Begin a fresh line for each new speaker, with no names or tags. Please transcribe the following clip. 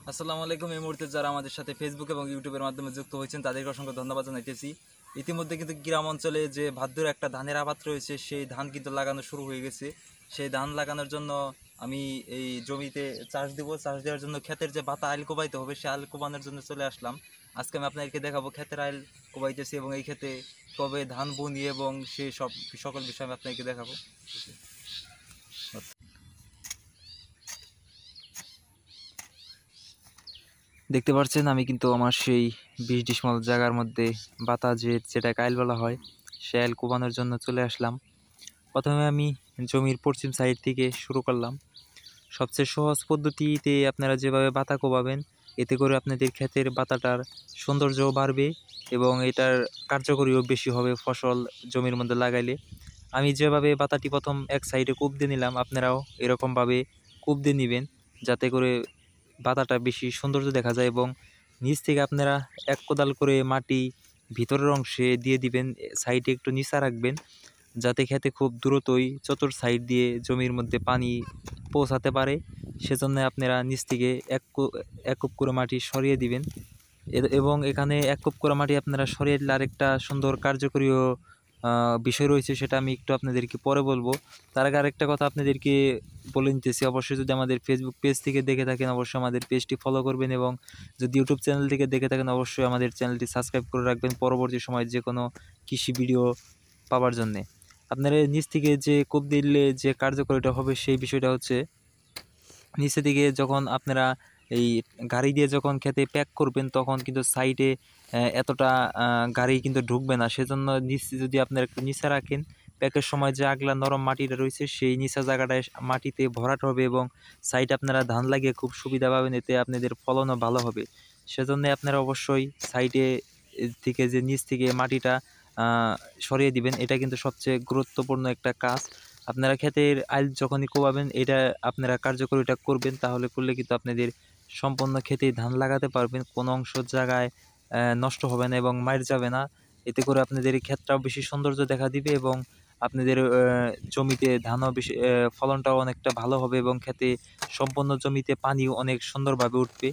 আসসালামু আলাইকুম। এই মুহূর্তে যারা আমাদের সাথে ফেসবুক এবং ইউটিউবের মাধ্যমে যুক্ত হয়েছেন তাদেরকে অসংখ্য ধন্যবাদ জানাইতেছি। ইতিমধ্যে কিন্তু গ্রাম অঞ্চলে যে ভাদ্র একটা ধানের আবাদ রয়েছে সেই ধান কিন্তু লাগানো শুরু হয়ে গেছে। সেই ধান লাগানোর জন্য আমি এই জমিতে চাষ দেওয়ার জন্য ক্ষেতের যে বাতা আইল কোবাইতে হবে সেই আইল কোবানোর জন্য চলে আসলাম। আজকে আমি আপনাদেরকে দেখাবো ক্ষেতের আইল কোবাইতেছি এবং এই ক্ষেতে কবে ধান বুনি এবং সেই সকল বিষয় আমি আপনাদেরকে দেখাবো। দেখতে পাচ্ছেন আমি কিন্তু আমার সেই 20 ডিসমাল জায়গার মধ্যে বাতা যেটা কাইল বলা হয় সে আইল কোবানোর জন্য চলে আসলাম। প্রথমে আমি জমির পশ্চিম সাইড থেকে শুরু করলাম। সবচেয়ে সহজ পদ্ধতিতে আপনারা যেভাবে বাতা কোবাবেন এতে করে আপনাদের ক্ষেতের বাতাটার সৌন্দর্যও বাড়বে এবং এটার কার্যকরীও বেশি হবে ফসল জমির মধ্যে লাগাইলে। আমি যেভাবে বাতাটি প্রথম এক সাইডে কূপ দিয়ে নিলাম আপনারাও এরকমভাবে কূপ দিয়ে নেবেন, যাতে করে বাতাটা বেশি সৌন্দর্য দেখা যায় এবং নিচ থেকে আপনারা এক কোদাল করে মাটি ভিতরের অংশে দিয়ে দিবেন, সাইডে একটু নিচা রাখবেন যাতে খেতে খুব দ্রুতই চতুর সাইড দিয়ে জমির মধ্যে পানি পৌঁছাতে পারে। সেজন্য আপনারা নিচ থেকে এক কূপ করে মাটি সরিয়ে দিবেন এবং এখানে এক কূপ করে মাটি আপনারা সরিয়ে দিলে আরেকটা সুন্দর কার্যকরীয় বিষয় রয়েছে, সেটা আমি একটু আপনাদেরকে পরে বলবো। তার আগে আরেকটা কথা আপনাদেরকে বলে নিতেছি, অবশ্যই যদি আমাদের ফেসবুক পেজ থেকে দেখে থাকেন অবশ্যই আমাদের পেজটি ফলো করবেন এবং যদি ইউটিউব চ্যানেল থেকে দেখে থাকেন অবশ্যই আমাদের চ্যানেলটি সাবস্ক্রাইব করে রাখবেন পরবর্তী সময় যে কোনো কৃষি ভিডিও পাওয়ার জন্যে। আপনারা নিচ থেকে যে কূপ দিলে যে কার্যকরীটা হবে সেই বিষয়টা হচ্ছে, নিচে দিকে যখন আপনারা এই গাড়ি দিয়ে যখন খেতে প্যাক করবেন তখন কিন্তু সাইডে এতটা গাড়ি কিন্তু ঢুকবে না। সেজন্য নিচে যদি আপনারা একটু নিচে রাখেন, প্যাকের সময় যে আগলা নরম মাটিটা রয়েছে সেই নিচা জায়গাটায় মাটিতে ভরাট হবে এবং সাইডে আপনারা ধান লাগিয়ে খুব সুবিধা পাবেন, এতে আপনাদের ফলনও ভালো হবে। সেজন্য আপনারা অবশ্যই সাইডে থেকে যে নিচ থেকে মাটিটা সরিয়ে দিবেন, এটা কিন্তু সবচেয়ে গুরুত্বপূর্ণ একটা কাজ। আপনারা ক্ষেতের আইল যখনই কোবাবেন এটা আপনারা কার্যকরীটা করবেন, তাহলে করলে কিন্তু আপনাদের সম্পূর্ণ ক্ষেতে ধান লাগাতে পারবেন, কোনো অংশ জায়গায় নষ্ট হবে না এবং মার যাবে না। এতে করে আপনাদের এই ক্ষেতটাও বেশি সৌন্দর্য দেখা দিবে এবং আপনাদের জমিতে ধানও বেশি ফলনটাও অনেকটা ভালো হবে এবং ক্ষেতে সম্পূর্ণ জমিতে পানিও অনেক সুন্দরভাবে উঠবে।